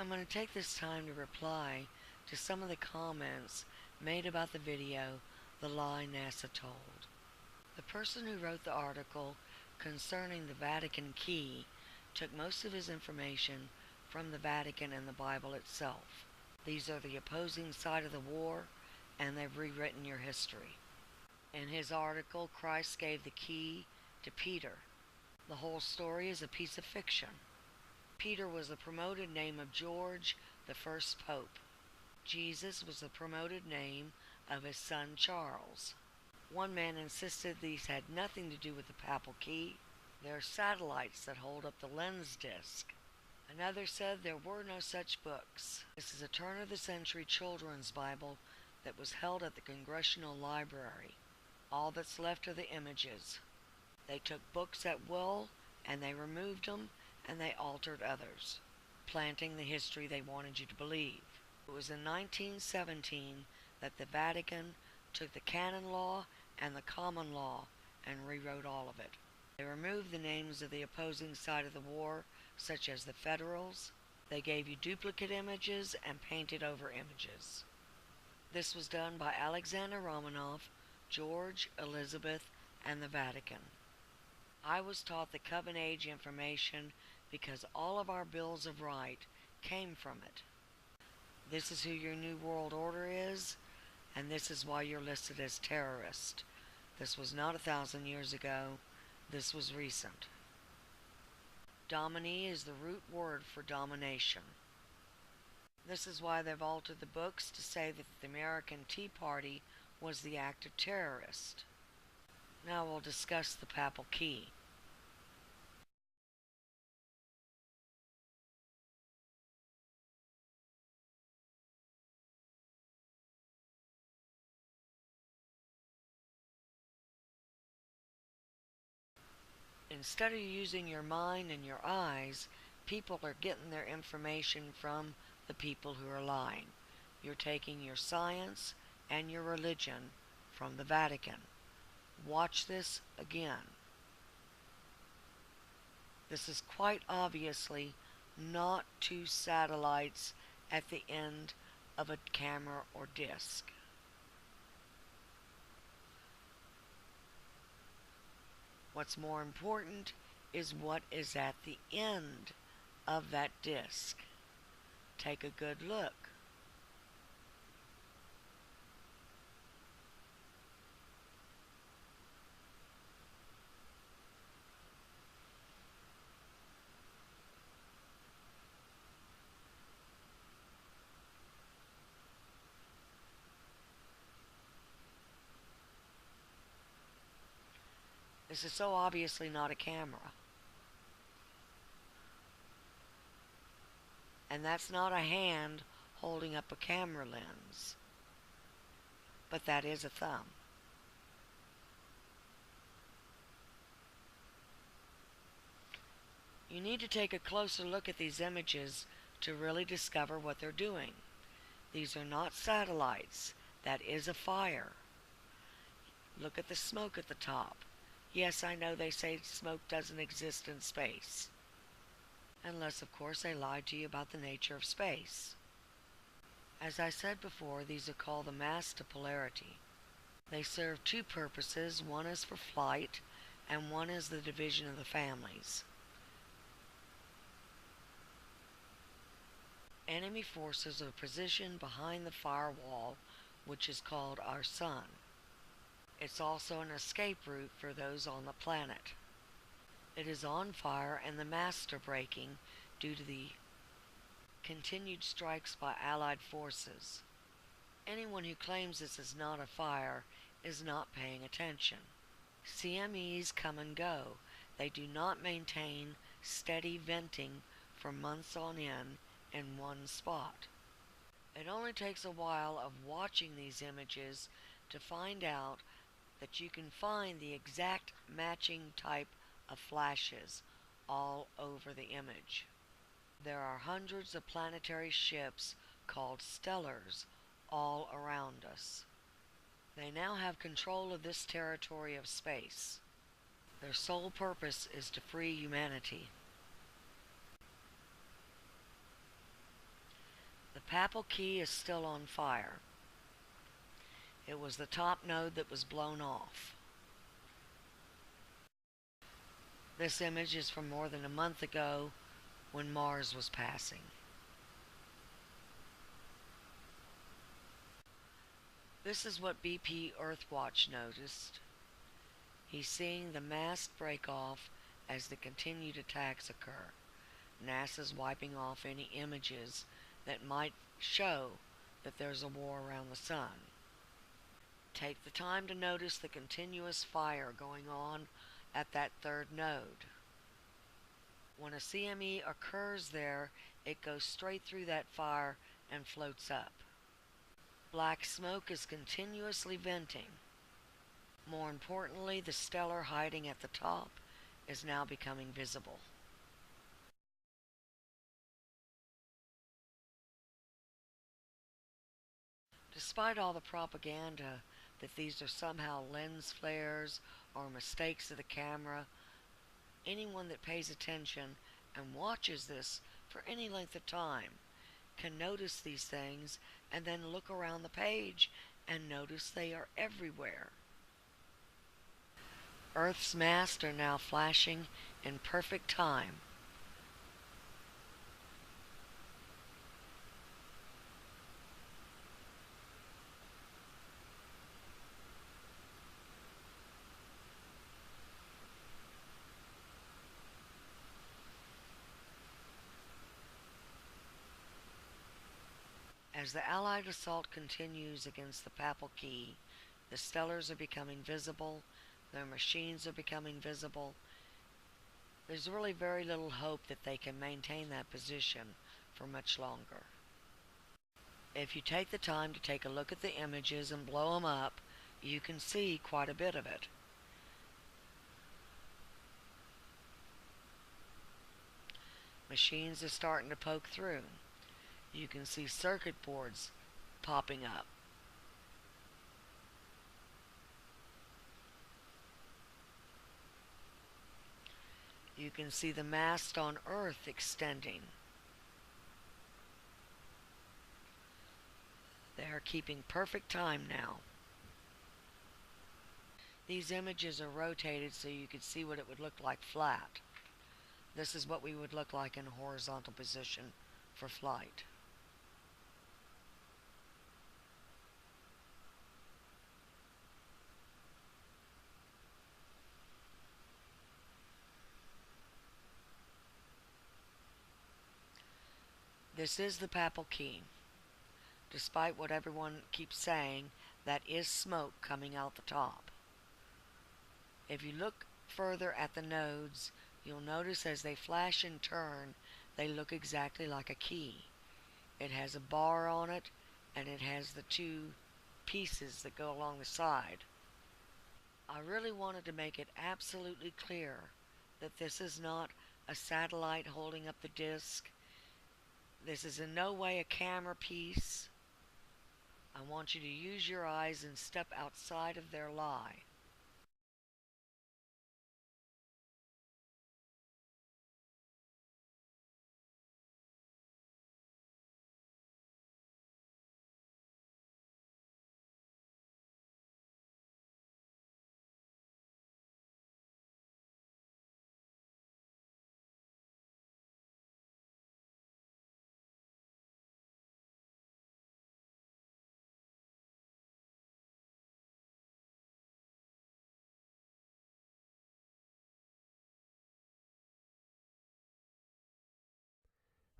I'm going to take this time to reply to some of the comments made about the video, The Lie NASA Told. The person who wrote the article concerning the Vatican Key took most of his information from the Vatican and the Bible itself. These are the opposing side of the war, and they've rewritten your history. In his article, Christ gave the key to Peter. The whole story is a piece of fiction. Peter was the promoted name of George, the first pope. Jesus was the promoted name of his son Charles. One man insisted these had nothing to do with the Papal Key. They're satellites that hold up the lens disc. Another said there were no such books. This is a turn-of-the-century children's Bible that was held at the Congressional Library. All that's left are the images. They took books at will, and they removed them, and they altered others, planting the history they wanted you to believe. It was in 1917 that the Vatican took the canon law and the common law and rewrote all of it. They removed the names of the opposing side of the war, such as the Federals. They gave you duplicate images and painted over images. This was done by Alexander Romanov, George, Elizabeth, and the Vatican. I was taught the Coven Age information because all of our bills of right came from it. This is who your New World Order is, and this is why you're listed as terrorist. This was not 1,000 years ago. This was recent. Dominie is the root word for domination. This is why they've altered the books to say that the American Tea Party was the active terrorist. Now we'll discuss the Papal Key. Instead of using your mind and your eyes, people are getting their information from the people who are lying. You're taking your science and your religion from the Vatican. Watch this again. This is quite obviously not two satellites at the end of a camera or disc. What's more important is what is at the end of that disc. Take a good look. This is so obviously not a camera. And that's not a hand holding up a camera lens. But that is a thumb. You need to take a closer look at these images to really discover what they're doing. These are not satellites. That is a fire. Look at the smoke at the top. Yes, I know they say smoke doesn't exist in space. Unless, of course, they lied to you about the nature of space. As I said before, these are called the masts to polarity. They serve two purposes. One is for flight, and one is the division of the families. Enemy forces are positioned behind the firewall, which is called our sun. It's also an escape route for those on the planet. It is on fire and the masts are breaking due to the continued strikes by Allied forces. Anyone who claims this is not a fire is not paying attention. CMEs come and go. They do not maintain steady venting for months on end in one spot. It only takes a while of watching these images to find out that you can find the exact matching type of flashes all over the image. There are hundreds of planetary ships called stellars all around us. They now have control of this territory of space. Their sole purpose is to free humanity. The Papal Key is still on fire. It was the top node that was blown off. This image is from more than a month ago when Mars was passing. This is what BP Earthwatch noticed. He's seeing the mast break off as the continued attacks occur. NASA's wiping off any images that might show that there's a war around the sun. Take the time to notice the continuous fire going on at that third node. When a CME occurs there, it goes straight through that fire and floats up. Black smoke is continuously venting. More importantly, the stellar hiding at the top is now becoming visible. Despite all the propaganda that these are somehow lens flares or mistakes of the camera, anyone that pays attention and watches this for any length of time can notice these things and then look around the page and notice they are everywhere. Earth's masts are now flashing in perfect time. As the Allied assault continues against the Papal Key, the stellars are becoming visible, their machines are becoming visible. There's really very little hope that they can maintain that position for much longer. If you take the time to take a look at the images and blow them up, you can see quite a bit of it. Machines are starting to poke through. You can see circuit boards popping up. You can see the mast on Earth extending. They are keeping perfect time now. These images are rotated so you can see what it would look like flat. This is what we would look like in a horizontal position for flight. This is the Papal Key. Despite what everyone keeps saying, that is smoke coming out the top. If you look further at the nodes, you'll notice as they flash and turn, they look exactly like a key. It has a bar on it, and it has the two pieces that go along the side. I really wanted to make it absolutely clear that this is not a satellite holding up the disc. This is in no way a camera piece. I want you to use your eyes and step outside of their lie.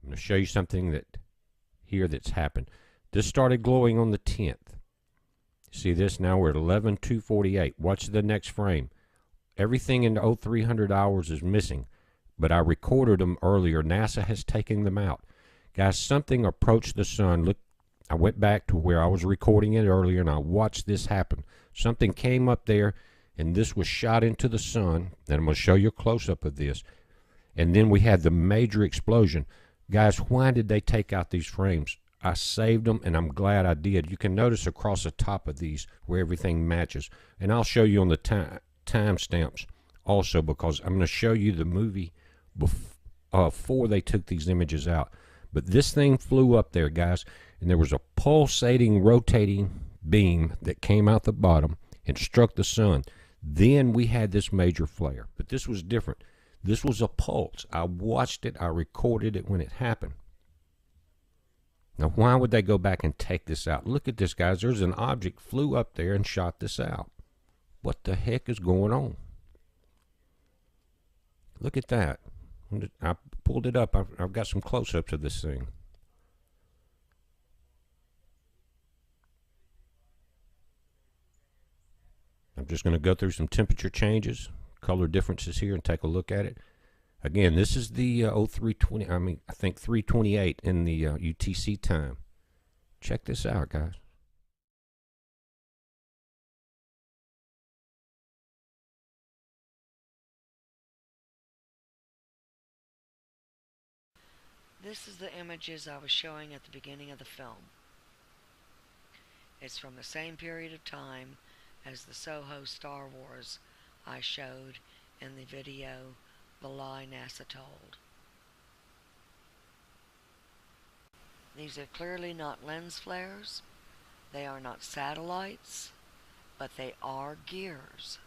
I'm going to show you something that's happened. This started glowing on the 10th. See this? Now we're at 11:248. Watch the next frame. Everything in the 0300 hours is missing, but I recorded them earlier. NASA has taken them out. Guys, something approached the sun. Look, I went back to where I was recording it earlier, and I watched this happen. Something came up there, and this was shot into the sun. And I'm going to show you a close-up of this. And then we had the major explosion. Guys, why did they take out these frames? I saved them, and I'm glad I did. You can notice across the top of these where everything matches. And I'll show you on the time stamps also, because I'm going to show you the movie before they took these images out. But this thing flew up there, guys, and there was a pulsating, rotating beam that came out the bottom and struck the sun. Then we had this major flare. But this was different. This was a pulse. I watched it. I recorded it when it happened. Now, why would they go back and take this out? Look at this, guys. There's an object flew up there and shot this out. What the heck is going on? Look at that. I pulled it up. I've got some close-ups of this thing. I'm just going to go through some temperature changes, color differences here, and take a look at it. Again, this is the 0320. I think 328 in the UTC time. Check this out, guys. This is the images I was showing at the beginning of the film. It's from the same period of time as the Soho Star Wars I showed in the video The Lie NASA Told. These are clearly not lens flares, they are not satellites, but they are gears.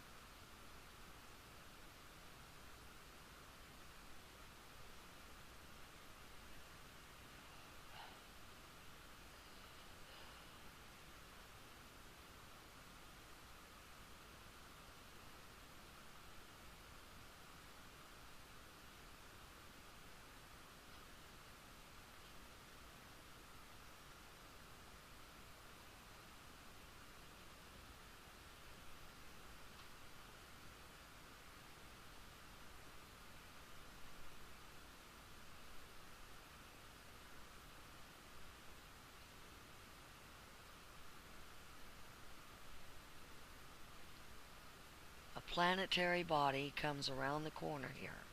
A planetary body comes around the corner here.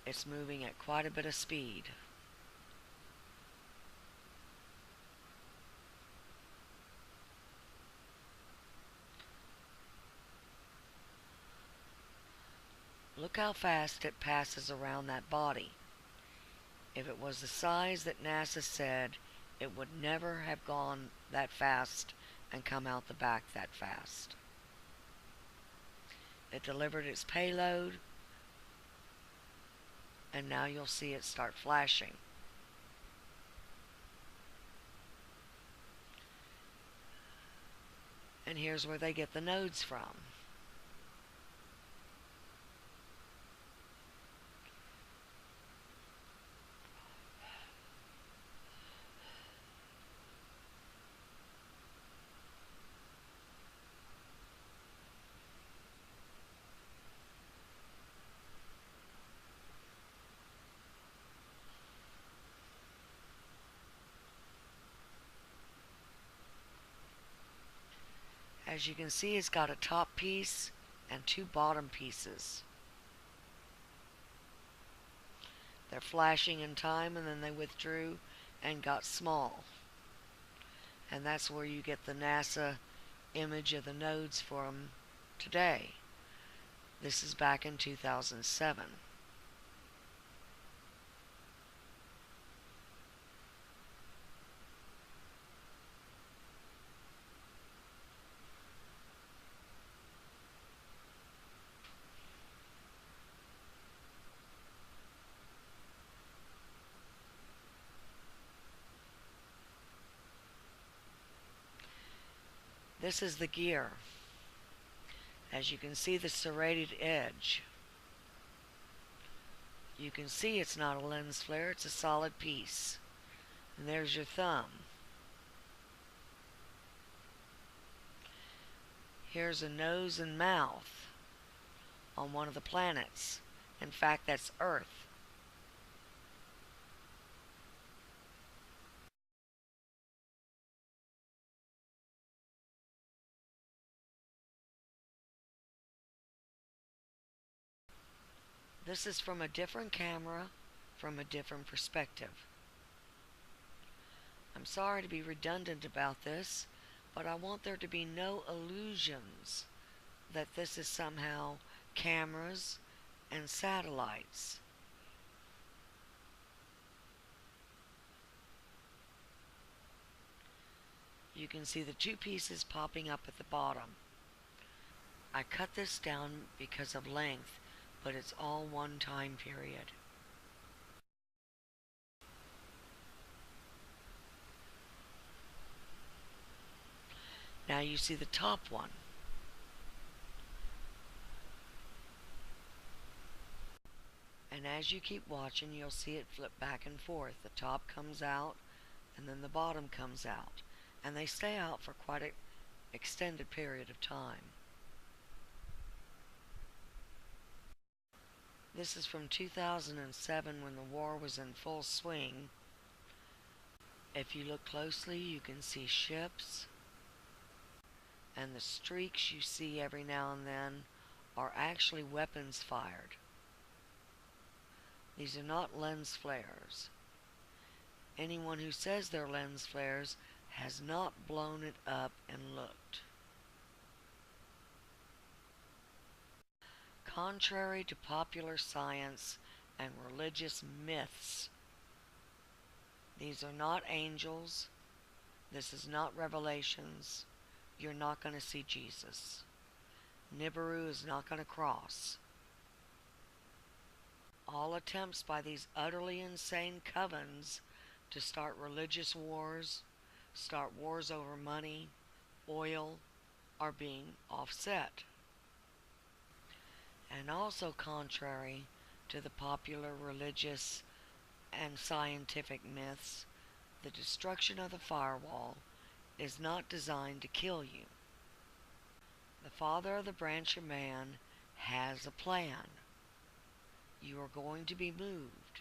It's moving at quite a bit of speed. Look how fast it passes around that body. If it was the size that NASA said, it would never have gone that fast and come out the back that fast. It delivered its payload, and now you'll see it start flashing. And here's where they get the nodes from. As you can see, it's got a top piece and two bottom pieces. They're flashing in time, and then they withdrew and got small. And that's where you get the NASA image of the nodes from today. This is back in 2007. This is the gear. As you can see, the serrated edge. You can see it's not a lens flare, it's a solid piece. And there's your thumb. Here's a nose and mouth on one of the planets. In fact, that's Earth. This is from a different camera, from a different perspective. I'm sorry to be redundant about this, but I want there to be no illusions that this is somehow cameras and satellites. you can see the two pieces popping up at the bottom. I cut this down because of length, but it's all one time period. Now you see the top one. And as you keep watching, you'll see it flip back and forth. The top comes out, and then the bottom comes out. And they stay out for quite an extended period of time. This is from 2007 when the war was in full swing. If you look closely, you can see ships, and the streaks you see every now and then are actually weapons fired. These are not lens flares. Anyone who says they're lens flares has not blown it up and looked. Contrary to popular science and religious myths, these are not angels. This is not Revelations. You're not going to see Jesus. Nibiru is not going to cross. All attempts by these utterly insane covens to start religious wars, start wars over money, oil, are being offset. And also contrary to the popular religious and scientific myths, the destruction of the firewall is not designed to kill you. The Father of the Branch of Man has a plan. You are going to be moved.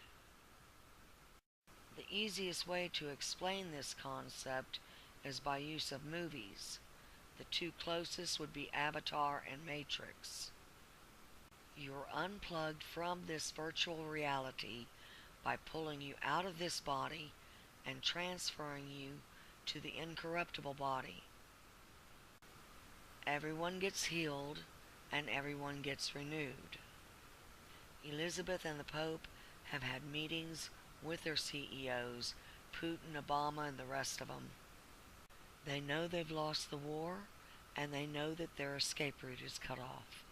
The easiest way to explain this concept is by use of movies. The two closest would be Avatar and Matrix. You're unplugged from this virtual reality by pulling you out of this body and transferring you to the incorruptible body. Everyone gets healed and everyone gets renewed. Elizabeth and the Pope have had meetings with their CEOs, Putin, Obama, and the rest of them. They know they've lost the war, and they know that their escape route is cut off.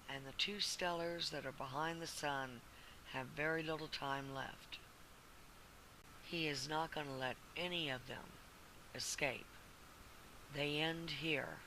And the two stellars that are behind the sun have very little time left. He is not going to let any of them escape. They end here.